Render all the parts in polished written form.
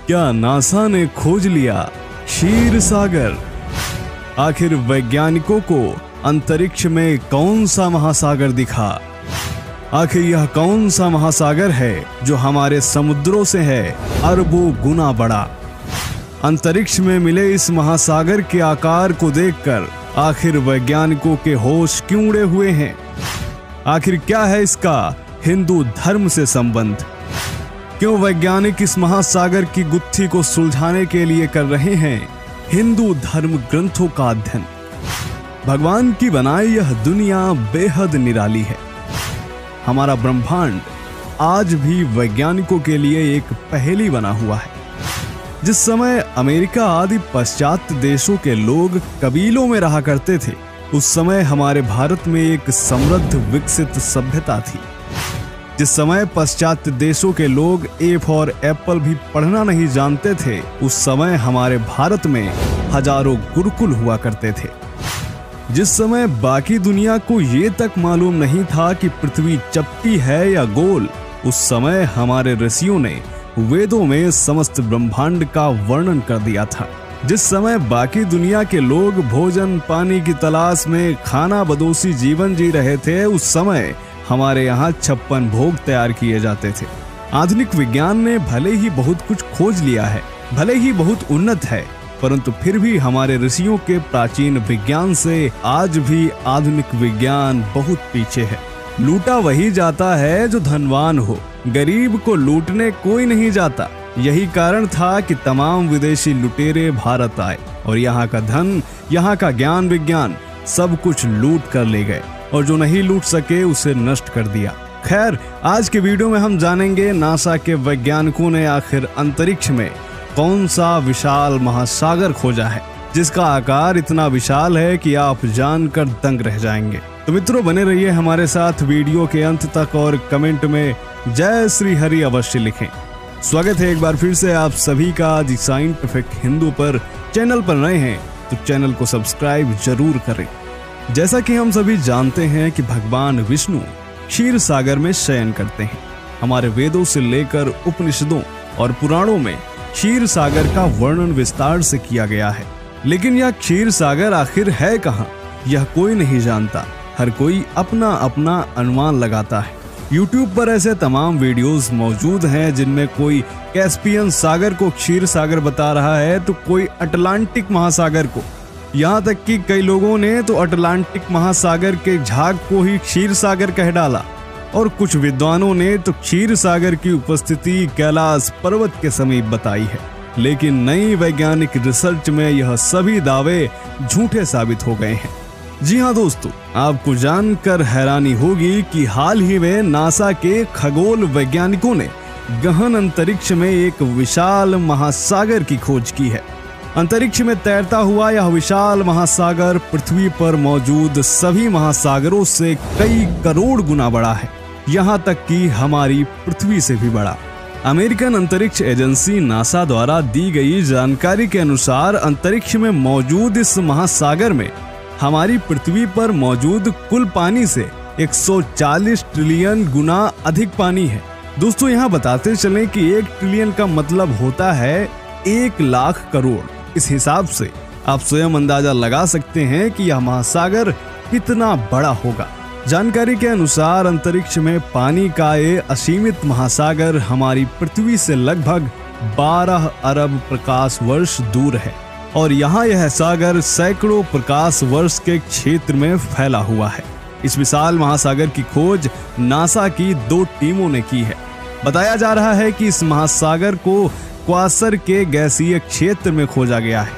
क्या नासा ने खोज लिया क्षीर सागर? आखिर वैज्ञानिकों को अंतरिक्ष में कौन सा महासागर दिखा? आखिर यह कौन सा महासागर है जो हमारे समुद्रों से है अरबों गुना बड़ा? अंतरिक्ष में मिले इस महासागर के आकार को देखकर आखिर वैज्ञानिकों के होश क्यों उड़े हुए हैं? आखिर क्या है इसका हिंदू धर्म से संबंध? क्यों वैज्ञानिक इस महासागर की गुत्थी को सुलझाने के लिए कर रहे हैं हिंदू धर्म ग्रंथों का अध्ययन? भगवान की बनाई यह दुनिया बेहद निराली है। हमारा ब्रह्मांड आज भी वैज्ञानिकों के लिए एक पहेली बना हुआ है। जिस समय अमेरिका आदि पाश्चात्य देशों के लोग कबीलों में रहा करते थे, उस समय हमारे भारत में एक समृद्ध विकसित सभ्यता थी। जिस समय पाश्चात्य देशों के लोग ए फॉर एप्पल भी पढ़ना नहीं जानते थे, उस समय हमारे भारत में हजारों गुरुकुल हुआ करते थे। जिस समय बाकी दुनिया को ये तक मालूम नहीं था कि पृथ्वी चपटी है या गोल, उस समय हमारे ऋषियों ने वेदों में समस्त ब्रह्मांड का वर्णन कर दिया था। जिस समय बाकी दुनिया के लोग भोजन पानी की तलाश में खाना बदोशी जीवन जी रहे थे, उस समय हमारे यहाँ 56 भोग तैयार किए जाते थे। आधुनिक विज्ञान ने भले ही बहुत कुछ खोज लिया है, भले ही बहुत उन्नत है, परंतु फिर भी हमारे ऋषियों के प्राचीन विज्ञान से आज भी आधुनिक विज्ञान बहुत पीछे है। लूटा वही जाता है जो धनवान हो, गरीब को लूटने कोई नहीं जाता। यही कारण था कि तमाम विदेशी लुटेरे भारत आए और यहाँ का धन, यहाँ का ज्ञान विज्ञान सब कुछ लूट कर ले गए और जो नहीं लूट सके उसे नष्ट कर दिया। खैर, आज के वीडियो में हम जानेंगे नासा के वैज्ञानिकों ने आखिर अंतरिक्ष में कौन सा विशाल महासागर खोजा है जिसका आकार इतना विशाल है कि आप जानकर दंग रह जाएंगे। तो मित्रों, बने रहिए हमारे साथ वीडियो के अंत तक और कमेंट में जय श्री हरि अवश्य लिखें। स्वागत है एक बार फिर से आप सभी का द साइंटिफिक हिंदू पर। चैनल पर नए हैं तो चैनल को सब्सक्राइब जरूर करें। जैसा कि हम सभी जानते हैं कि भगवान विष्णु क्षीर सागर में शयन करते हैं। हमारे वेदों से लेकर उपनिषदों और पुराणों में क्षीर सागर का वर्णन विस्तार से किया गया है। लेकिन यह क्षीर सागर आखिर है कहाँ, यह कोई नहीं जानता। हर कोई अपना अपना अनुमान लगाता है। YouTube पर ऐसे तमाम वीडियोस मौजूद हैं जिनमें कोई कैस्पियन सागर को क्षीर सागर बता रहा है तो कोई अटलांटिक महासागर को। यहाँ तक कि कई लोगों ने तो अटलांटिक महासागर के झाग को ही क्षीर सागर कह डाला और कुछ विद्वानों ने तो क्षीर सागर की उपस्थिति कैलाश पर्वत के समीप बताई है। लेकिन नई वैज्ञानिक रिसर्च में यह सभी दावे झूठे साबित हो गए हैं। जी हाँ दोस्तों, आपको जानकर हैरानी होगी कि हाल ही में नासा के खगोल वैज्ञानिकों ने गहन अंतरिक्ष में एक विशाल महासागर की खोज की है। अंतरिक्ष में तैरता हुआ यह विशाल महासागर पृथ्वी पर मौजूद सभी महासागरों से कई करोड़ गुना बड़ा है, यहाँ तक कि हमारी पृथ्वी से भी बड़ा। अमेरिकन अंतरिक्ष एजेंसी नासा द्वारा दी गई जानकारी के अनुसार अंतरिक्ष में मौजूद इस महासागर में हमारी पृथ्वी पर मौजूद कुल पानी से 140 ट्रिलियन गुना अधिक पानी है। दोस्तों, यहाँ बताते चलें कि 1 ट्रिलियन का मतलब होता है 1 लाख करोड़। इस हिसाब से आप स्वयं अंदाजा लगा सकते हैं कि यह महासागर कितना बड़ा होगा। जानकारी के अनुसार अंतरिक्ष में पानी का ये असीमित महासागर हमारी पृथ्वी से लगभग 12 अरब प्रकाश वर्ष दूर है और यहाँ यह सागर सैकड़ों प्रकाश वर्ष के क्षेत्र में फैला हुआ है। इस विशाल महासागर की खोज नासा की 2 टीमों ने की है। बताया जा रहा है कि इस महासागर को क्वासर के गैसीय क्षेत्र में खोजा गया है,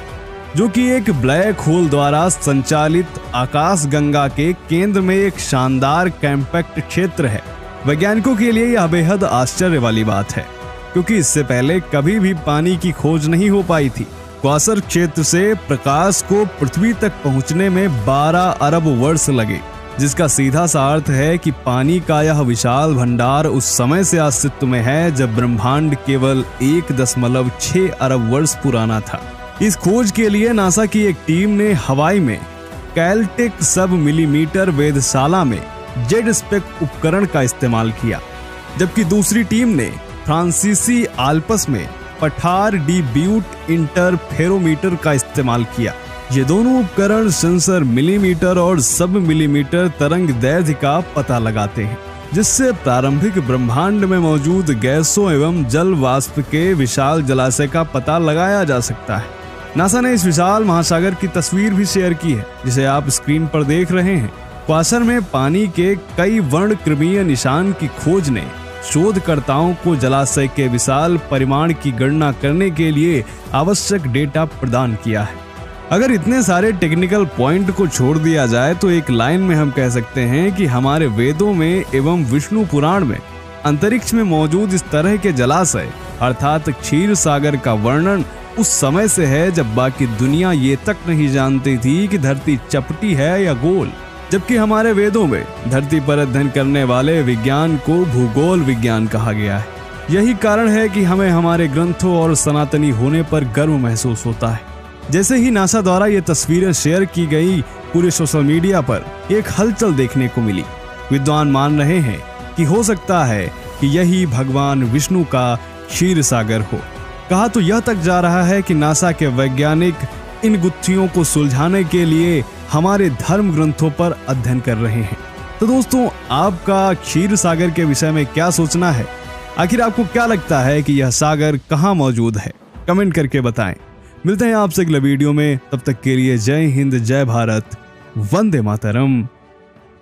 जो कि एक ब्लैक होल द्वारा संचालित आकाशगंगा के केंद्र में एक शानदार कॉम्पैक्ट क्षेत्र है। वैज्ञानिकों के लिए यह बेहद आश्चर्य वाली बात है, क्योंकि इससे पहले कभी भी पानी की खोज नहीं हो पाई थी। क्वासर क्षेत्र से प्रकाश को पृथ्वी तक पहुंचने में 12 अरब वर्ष लगे, जिसका सीधा सा अर्थ है कि पानी का यह विशाल भंडार उस समय से अस्तित्व में है जब ब्रह्मांड केवल 1.6 अरब वर्ष पुराना था। इस खोज के लिए नासा की एक टीम ने हवाई में कैलटेक सब मिलीमीटर वेधशाला में जेड स्पेक उपकरण का इस्तेमाल किया। जबकि दूसरी टीम ने फ्रांसीसी आल्प्स में पठार डी ब्यूट इंटरफेरोमीटर का इस्तेमाल किया। ये दोनों उपकरण सेंसर मिलीमीटर और सब मिलीमीटर तरंग दैर्ध्य का पता लगाते हैं, जिससे प्रारंभिक ब्रह्मांड में मौजूद गैसों एवं जल वाष्प के विशाल जलाशय का पता लगाया जा सकता है। नासा ने इस विशाल महासागर की तस्वीर भी शेयर की है, जिसे आप स्क्रीन पर देख रहे हैं। क्वासर में पानी के कई वर्णक्रमीय निशान की खोज ने शोधकर्ताओं को जलाशय के विशाल परिमाण की गणना करने के लिए आवश्यक डेटा प्रदान किया है। अगर इतने सारे टेक्निकल पॉइंट को छोड़ दिया जाए तो एक लाइन में हम कह सकते हैं कि हमारे वेदों में एवं विष्णु पुराण में अंतरिक्ष में मौजूद इस तरह के जलाशय अर्थात क्षीर सागर का वर्णन उस समय से है जब बाकी दुनिया ये तक नहीं जानती थी कि धरती चपटी है या गोल। जबकि हमारे वेदों में धरती पर अध्ययन करने वाले विज्ञान को भूगोल विज्ञान कहा गया है। यही कारण है कि हमें हमारे ग्रंथों और सनातनी होने पर गर्व महसूस होता है। जैसे ही नासा द्वारा ये तस्वीरें शेयर की गई, पूरे सोशल मीडिया पर एक हलचल देखने को मिली। विद्वान मान रहे हैं कि हो सकता है कि यही भगवान विष्णु का क्षीर सागर हो। कहा तो यह तक जा रहा है कि नासा के वैज्ञानिक इन गुत्थियों को सुलझाने के लिए हमारे धर्म ग्रंथों पर अध्ययन कर रहे हैं। तो दोस्तों, आपका क्षीर सागर के विषय में क्या सोचना है? आखिर आपको क्या लगता है कि यह सागर कहाँ मौजूद है? कमेंट करके बताएं। मिलते हैं आपसे अगले वीडियो में, तब तक के लिए जय हिंद, जय भारत, वंदे मातरम।